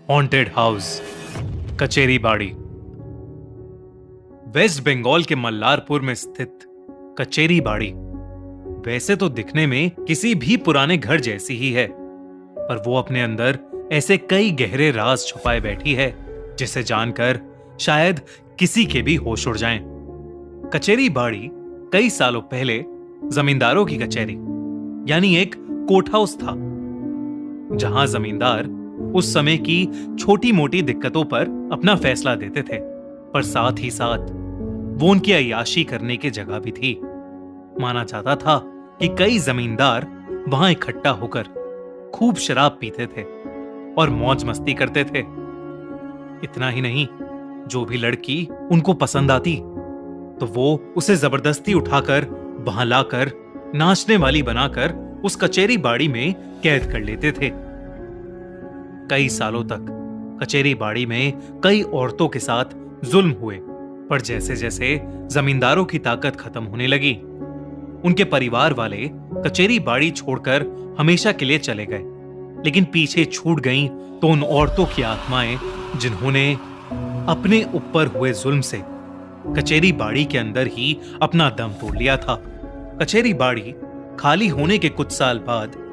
Haunted house, कचेरी बाड़ी। Waste Bengal के मल्लारपुर में स्थित कचेरी बाड़ी वैसे तो दिखने में किसी भी पुराने घर जैसी ही है, पर वो अपने अंदर ऐसे कई गहरे राज छुपाए बैठी है जिसे जानकर शायद किसी के भी होश उड़ जाएं। कचेरी बाड़ी कई सालों पहले जमींदारों की कचेरी यानी एक कोर्ट हाउस था, जहां जमींदार उस समय की छोटी मोटी दिक्कतों पर अपना फैसला देते थे, पर साथ ही साथ वो उनकी अय्याशी करने की जगह भी थी। माना जाता था कि कई जमींदार वहां इकट्ठा होकर खूब शराब पीते थे और मौज मस्ती करते थे। इतना ही नहीं, जो भी लड़की उनको पसंद आती तो वो उसे जबरदस्ती उठाकर वहां लाकर नाचने वाली बनाकर उस कचेरी बाड़ी में कैद कर लेते थे। कई सालों तक कचेरी बाड़ी में कई औरतों के साथ जुल्म हुए, पर जैसे जैसे जमींदारों की ताकत खत्म होने लगी, उनके परिवार वाले कचेरी बाड़ी छोड़कर हमेशा के लिए चले गए। लेकिन पीछे छूट गईं तो उन औरतों की आत्माएं जिन्होंने अपने ऊपर हुए जुल्म से कचेरी बाड़ी के अंदर ही अपना दम तोड़ लिया था। कचेरी बाड़ी खाली होने के कुछ साल बाद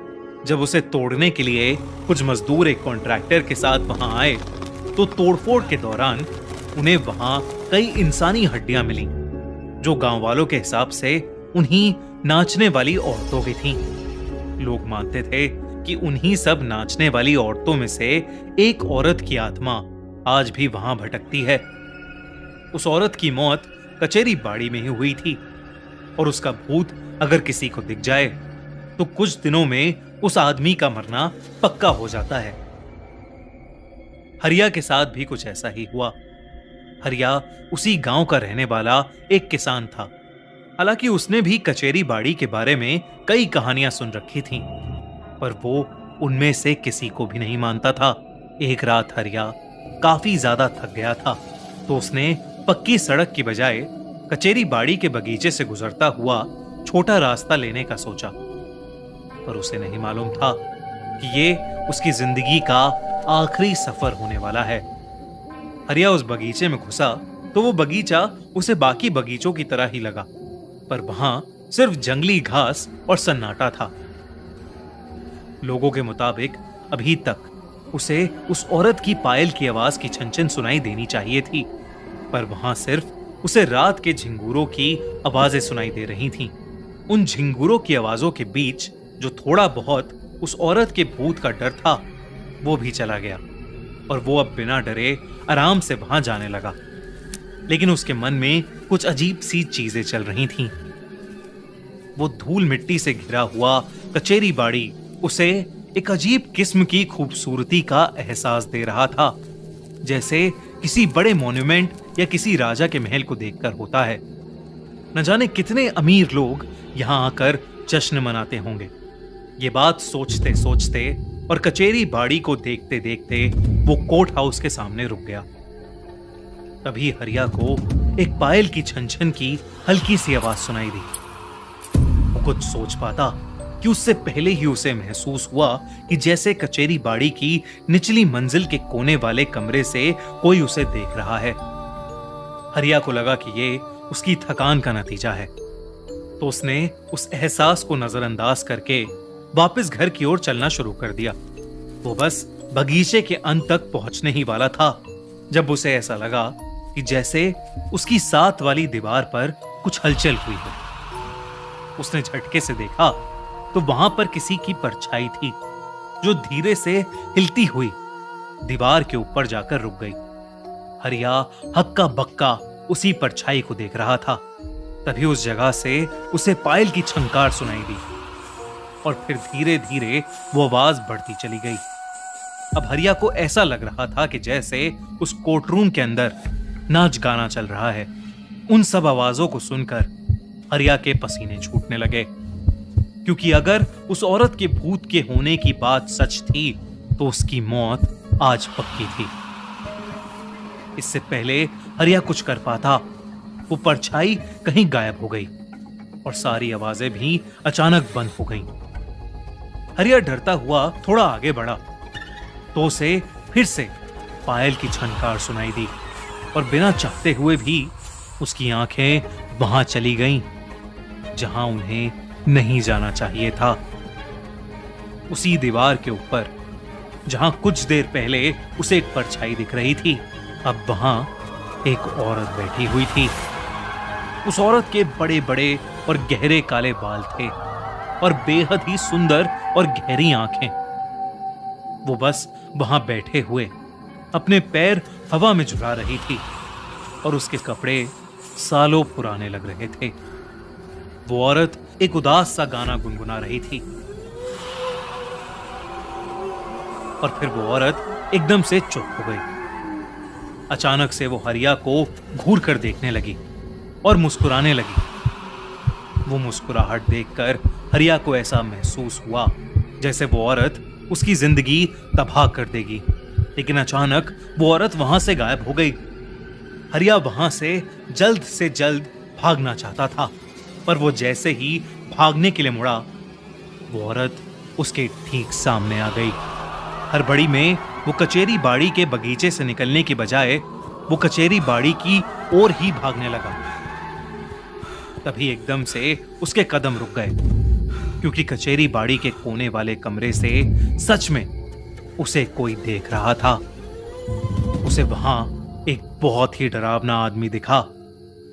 जब उसे तोड़ने के लिए कुछ मजदूर एक कॉन्ट्रैक्टर के साथ वहां आए तो तोड़फोड़ के दौरान उन्हें वहां कई इंसानी हड्डियां मिली, जो गांव वालों के हिसाब से उन्हीं नाचने वाली औरतों की थीं। लोग मानते थे कि उन्हीं सब नाचने वाली औरतों में से एक औरत की आत्मा आज भी वहां भटकती है। उस औरत की मौत कचेरी बाड़ी में ही हुई थी और उसका भूत अगर किसी को दिख जाए तो कुछ दिनों में उस आदमी का मरना पक्का हो जाता है। हरिया के साथ भी कुछ ऐसा ही हुआ। हरिया उसी गांव का रहने वाला एक किसान था। हालांकि उसने भी कचेरी बाड़ी के बारे में कई कहानियां सुन रखी थीं, पर वो उनमें से किसी को भी नहीं मानता था। एक रात हरिया काफी ज्यादा थक गया था, तो उसने पक्की सड़क की बजाय कचेरी बाड़ी के बगीचे से गुजरता हुआ छोटा रास्ता लेने का सोचा, पर उसे नहीं मालूम था कि ये उसकी जिंदगी का आखिरी सफर होने वाला है। हरिया उस बगीचे में घुसा तो वो बगीचा उसे बाकी बगीचों की तरह ही लगा, पर वहां सिर्फ जंगली घास और सन्नाटा था। लोगों के मुताबिक अभी तक उसे उस औरत की पायल की आवाज की छनछन सुनाई देनी चाहिए थी, पर वहां सिर्फ उसे रात के झिंगूरों की आवाजें सुनाई दे रही थीं। उन झिंगूरों की आवाजों के बीच जो थोड़ा बहुत उस औरत के भूत का डर था वो भी चला गया और वो अब बिना डरे आराम से वहां जाने लगा। लेकिन उसके मन में कुछ अजीब सी चीजें चल रही थीं। वो धूल मिट्टी से घिरा हुआ कचेरी बाड़ी उसे एक अजीब किस्म की खूबसूरती का एहसास दे रहा था, जैसे किसी बड़े मॉन्यूमेंट या किसी राजा के महल को देखकर होता है। न जाने कितने अमीर लोग यहां आकर जश्न मनाते होंगे। ये बात सोचते सोचते और कचेरी बाड़ी को देखते देखते वो कोर्ट हाउस के सामने रुक गया। तभी हरिया को एक पायल की छनछन की हल्की सी आवाज सुनाई दी। वो कुछ सोच पाता कि उससे पहले ही उसे महसूस हुआ कि जैसे कचेरी बाड़ी की निचली मंजिल के कोने वाले कमरे से कोई उसे देख रहा है। हरिया को लगा कि ये उसकी थकान का नतीजा है, तो उसने उस एहसास को नजरअंदाज करके वापस घर की ओर चलना शुरू कर दिया। वो बस बगीचे के अंत तक पहुंचने ही वाला था जब उसे ऐसा लगा कि जैसे उसकी साथ वाली दीवार पर कुछ हलचल हुई हो। उसने झटके से देखा तो वहां पर किसी की परछाई थी जो धीरे से हिलती हुई दीवार के ऊपर जाकर रुक गई। हरिया हक्का बक्का उसी परछाई को देख रहा था। तभी उस जगह से उसे पायल की छंकार सुनाई दी और फिर धीरे धीरे वो आवाज बढ़ती चली गई। अब हरिया को ऐसा लग रहा था कि जैसे उस कोर्ट रूम के अंदर नाच गाना चल रहा है। उन सब आवाजों को सुनकर हरिया के पसीने छूटने लगे, क्योंकि अगर उस औरत के भूत के होने की बात सच थी तो उसकी मौत आज पक्की थी। इससे पहले हरिया कुछ कर पाता, वो परछाई कहीं गायब हो गई और सारी आवाजें भी अचानक बंद हो गईं। हरिया डरता हुआ थोड़ा आगे बढ़ा तो उसे फिर से पायल की झनकार सुनाई दी और बिना चाहते हुए भी उसकी आंखें वहां चली गईं जहां उन्हें नहीं जाना चाहिए था। उसी दीवार के ऊपर जहां कुछ देर पहले उसे एक परछाई दिख रही थी, अब वहां एक औरत बैठी हुई थी। उस औरत के बड़े बड़े और गहरे काले बाल थे और बेहद ही सुंदर और गहरी आंखें। वो बस वहां बैठे हुए अपने पैर हवा में झुला रही थी और उसके कपड़े सालों पुराने लग रहे थे। वो औरत एक उदास सा गाना गुनगुना रही थी और फिर वो औरत एकदम से चुप हो गई। अचानक से वो हरिया को घूर कर देखने लगी और मुस्कुराने लगी। वो मुस्कुराहट देखकर हरिया को ऐसा महसूस हुआ जैसे वो औरत उसकी जिंदगी तबाह कर देगी, लेकिन अचानक वो औरत वहां से गायब हो गई। हरिया वहां से जल्द भागना चाहता था, पर वो जैसे ही भागने के लिए मुड़ा, वो औरत उसके ठीक सामने आ गई। हड़बड़ी में वो कचेरी बाड़ी के बगीचे से निकलने की बजाय वो कचेरी बाड़ी की ओर ही भागने लगा। तभी एकदम से उसके कदम रुक गए, क्योंकि कचेरी बाड़ी के कोने वाले कमरे से सच में उसे कोई देख रहा था। उसे वहां एक बहुत ही डरावना आदमी दिखा,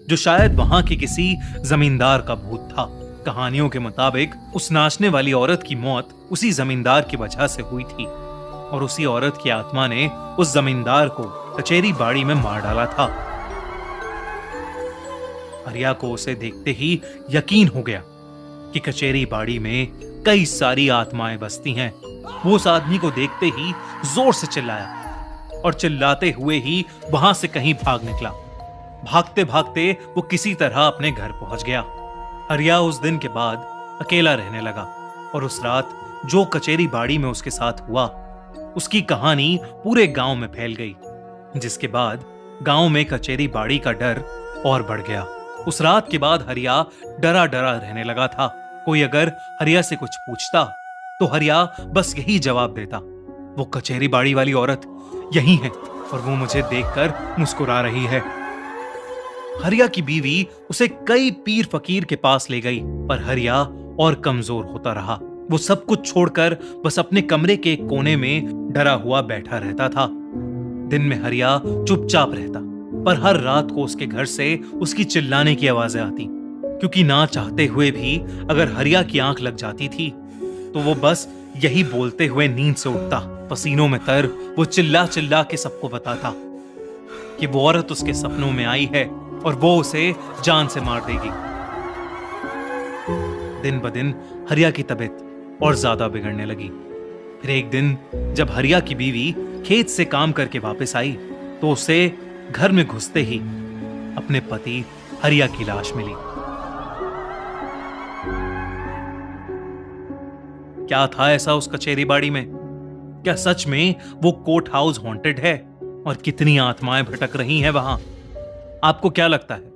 जो शायद वहां के किसी जमींदार का भूत था। कहानियों के मुताबिक उस नाचने वाली औरत की मौत उसी जमींदार की वजह से हुई थी और उसी औरत की आत्मा ने उस जमींदार को कचेरी बाड़ी में मार डाला था। हरिया को उसे देखते ही यकीन हो गया कि कचेरी बाड़ी में कई सारी आत्माएं बसती हैं। वो उस आदमी को देखते ही जोर से चिल्लाया और चिल्लाते हुए ही वहां से कहीं भाग निकला। भागते भागते वो किसी तरह अपने घर पहुंच गया। हरिया उस दिन के बाद अकेला रहने लगा और उस रात जो कचेरी बाड़ी में उसके साथ हुआ, उसकी कहानी पूरे गांव में फैल गई, जिसके बाद गांव में कचेरी बाड़ी का डर और बढ़ गया। उस रात के बाद हरिया डरा डरा रहने लगा था। कोई अगर हरिया से कुछ पूछता तो हरिया बस यही जवाब देता, वो कचेरी बाड़ी वाली औरत यही है और वो मुझे देखकर मुस्कुरा रही है। हरिया की बीवी उसे कई पीर फकीर के पास ले गई, पर हरिया और कमजोर होता रहा। वो सब कुछ छोड़कर बस अपने कमरे के एक कोने में डरा हुआ बैठा रहता था। दिन में हरिया चुपचाप रहता, पर हर रात को उसके घर से उसकी चिल्लाने की आवाजें आती, क्योंकि ना चाहते हुए भी अगर हरिया की आंख लग जाती थी तो वो बस यही बोलते हुए नींद से उठता। पसीनों में तर वो चिल्ला चिल्ला के सबको बताता कि वो औरत उसके सपनों में आई है और वो उसे जान से मार देगी। दिन ब दिन हरिया की तबीयत और ज्यादा बिगड़ने लगी। फिर एक दिन जब हरिया की बीवी खेत से काम करके वापस आई तो उसे घर में घुसते ही अपने पति हरिया की लाश मिली। क्या था ऐसा उस कचेरी बाड़ी में? क्या सच में वो कोर्ट हाउस हॉन्टेड है और कितनी आत्माएं भटक रही हैं वहां? आपको क्या लगता है?